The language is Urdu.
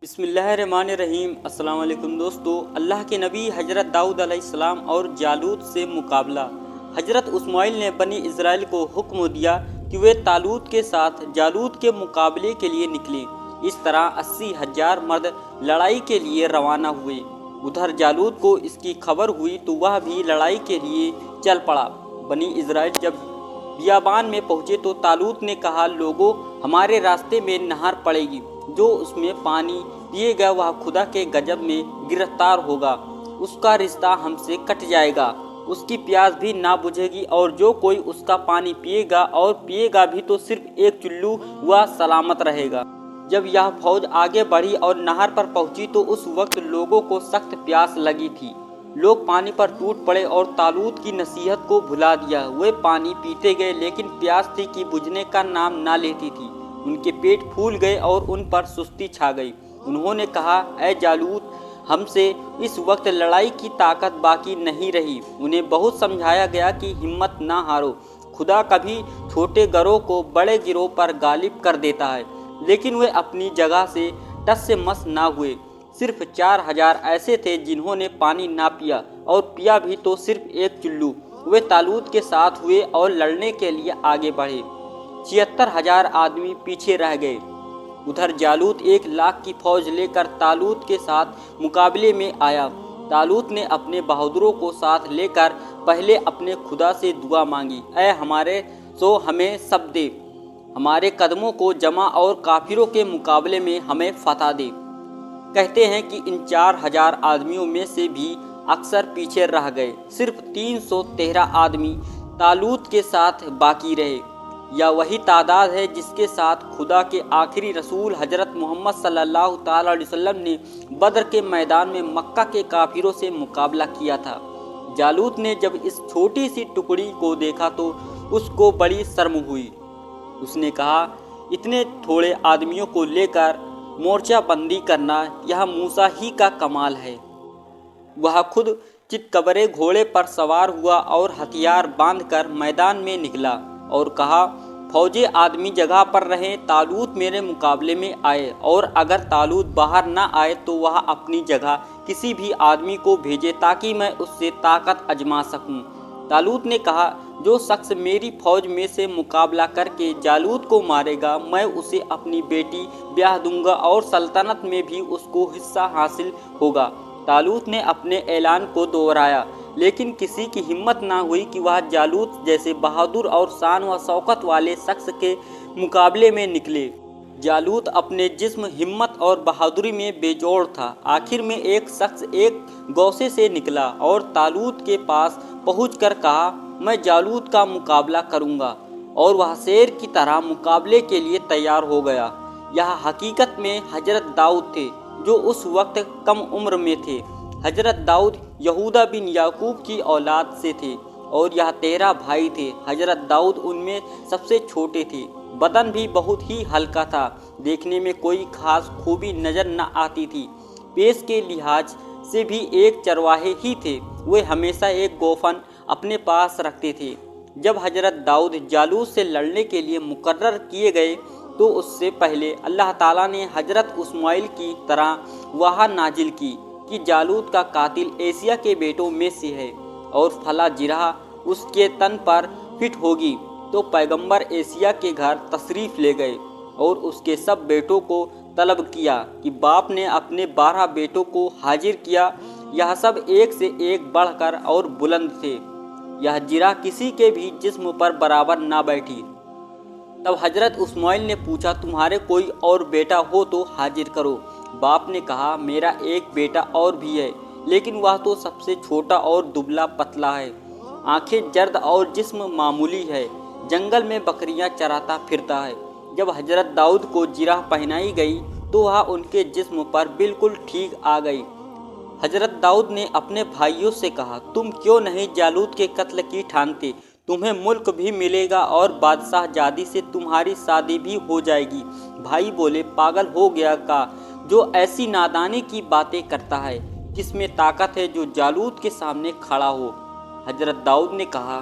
بسم اللہ الرحمن الرحیم۔ السلام علیکم دوستو۔ اللہ کے نبی حضرت داؤد علیہ السلام اور جالوت سے مقابلہ۔ حضرت اسماعیل نے بنی اسرائیل کو حکم دیا کہ وہ طالوت کے ساتھ جالوت کے مقابلے کے لیے نکلیں۔ اس طرح 80,000 مرد لڑائی کے لیے روانہ ہوئے۔ ادھر جالوت کو اس کی خبر ہوئی تو وہ بھی لڑائی کے لیے چل پڑا۔ بنی اسرائیل جب بیابان میں پہنچے تو طالوت نے کہا، لوگوں، ہمارے راستے میں نہر پڑے گی، جو اس میں پانی پیے گا وہ خدا کے غضب میں گرفتار ہوگا، اس کا رشتہ ہم سے کٹ جائے گا، اس کی پیاس بھی نہ بجھے گی، اور جو کوئی اس کا پانی پیے گا اور پیے گا بھی تو صرف ایک چلو وہ سلامت رہے گا۔ جب یہ فوج آگے بڑھی اور نہر پر پہنچی تو اس وقت لوگوں کو سخت پیاس لگی تھی۔ لوگ پانی پر ٹوٹ پڑے اور طالوت کی نصیحت کو بھلا دیا۔ وہ پانی پیتے گئے لیکن پیاس تھی کہ بجھنے کا نام نہ لیتی تھی۔ ان کے پیٹ پھول گئے اور ان پر سستی چھا گئی۔ انہوں نے کہا، اے جالوت، ہم سے اس وقت لڑائی کی طاقت باقی نہیں رہی۔ انہیں بہت سمجھایا گیا کہ ہمت نہ ہارو، خدا کبھی چھوٹے گروہ کو بڑے گروہ پر غالب کر دیتا ہے، لیکن وہ اپنی جگہ سے ٹس سے مس نہ ہوئے۔ صرف 4,000 ایسے تھے جنہوں نے پانی نہ پیا، اور پیا بھی تو صرف ایک چلو۔ وہ طالوت کے ساتھ ہوئے اور لڑنے کے لیے آگے بڑھے۔ 76,000 آدمی پیچھے رہ گئے۔ ادھر جالوت 1,00,000 کی فوج لے کر طالوت کے ساتھ مقابلے میں آیا۔ طالوت نے اپنے بہادروں کو ساتھ لے کر پہلے اپنے خدا سے دعا مانگی، اے ہمارے سو ہمیں سب دے، ہمارے قدموں کو جما اور کافروں کے مقابلے میں ہمیں فتح دے۔ کہتے ہیں کہ ان 4,000 آدمیوں میں سے بھی اکثر پیچھے رہ گئے۔ صرف 313 آدمی طالوت کے ساتھ باقی رہے۔ یہ وہی تعداد ہے جس کے ساتھ خدا کے آخری رسول حضرت محمد صلی اللہ تعالی علیہ وسلم نے بدر کے میدان میں مکہ کے کافروں سے مقابلہ کیا تھا۔ جالوت نے جب اس چھوٹی سی ٹکڑی کو دیکھا تو اس کو بڑی شرم ہوئی۔ اس نے کہا، اتنے تھوڑے آدمیوں کو لے کر مورچہ بندی کرنا یہ موسیٰ ہی کا کمال ہے۔ وہ خود چتکبرے گھوڑے پر سوار ہوا اور ہتھیار باندھ کر میدان میں نکلا اور کہا، فوجی آدمی جگہ پر رہیں، طالوت میرے مقابلے میں آئے، اور اگر طالوت باہر نہ آئے تو وہ اپنی جگہ کسی بھی آدمی کو بھیجے تاکہ میں اس سے طاقت آزما سکوں۔ طالوت نے کہا، جو شخص میری فوج میں سے مقابلہ کر کے جالوت کو مارے گا، میں اسے اپنی بیٹی بیاہ دوں گا اور سلطنت میں بھی اس کو حصہ حاصل ہوگا۔ طالوت نے اپنے اعلان کو دہرایا، لیکن کسی کی ہمت نہ ہوئی کہ وہ جالوت جیسے بہادر اور شان و شوکت والے شخص کے مقابلے میں نکلے۔ جالوت اپنے جسم، ہمت اور بہادری میں بے جوڑ تھا۔ آخر میں ایک شخص ایک گوشے سے نکلا اور طالوت کے پاس پہنچ کر کہا، میں جالوت کا مقابلہ کروں گا، اور وہ شیر کی طرح مقابلے کے لیے تیار ہو گیا۔ یہ حقیقت میں حضرت داؤد تھے، جو اس وقت کم عمر میں تھے۔ حضرت داؤد یہودا بن یعقوب کی اولاد سے تھے، اور یہ 13 بھائی تھے۔ حضرت داؤد ان میں سب سے چھوٹے تھے۔ بدن بھی بہت ہی ہلکا تھا، دیکھنے میں کوئی خاص خوبی نظر نہ آتی تھی۔ پیش کے لحاظ سے بھی ایک چرواہے ہی تھے۔ وہ ہمیشہ ایک گوفن اپنے پاس رکھتے تھے۔ جب حضرت داؤد جالوت سے لڑنے کے لیے مقرر کیے گئے تو اس سے پہلے اللہ تعالیٰ نے حضرت اسماعیل کی طرح وحی نازل کی کہ جالوت کا قاتل ایسیہ کے بیٹوں میں سے ہے، اور فلاں جرح اس کے تن پر فٹ ہوگی۔ تو پیغمبر ایسیہ کے گھر تشریف لے گئے اور اس کے سب بیٹوں کو طلب کیا کہ باپ نے اپنے 12 بیٹوں کو حاضر کیا۔ یہ سب ایک سے ایک بڑھ کر اور بلند تھے۔ یہ جرح کسی کے بھی جسم پر برابر نہ بیٹھی۔ تب حضرت اسماعیل نے پوچھا، تمہارے کوئی اور بیٹا ہو تو حاضر کرو۔ باپ نے کہا، میرا ایک بیٹا اور بھی ہے، لیکن وہ تو سب سے چھوٹا اور دبلا پتلا ہے، آنکھیں زرد اور جسم معمولی ہے، جنگل میں بکریاں چراتا پھرتا ہے۔ جب حضرت داؤد کو جرح پہنائی گئی تو وہ ان کے جسم پر بالکل ٹھیک آ گئی۔ حضرت داؤد نے اپنے بھائیوں سے کہا، تم کیوں نہیں جالوت کے قتل کی ٹھانتے؟ تمہیں ملک بھی ملے گا اور بادشاہ زادی سے تمہاری شادی بھی ہو جائے گی۔ بھائی بولے، پاگل ہو گیا کا جو ایسی نادانی کی باتیں کرتا ہے؟ کس میں طاقت ہے جو جالوت کے سامنے کھڑا ہو؟ حضرت داؤد نے کہا،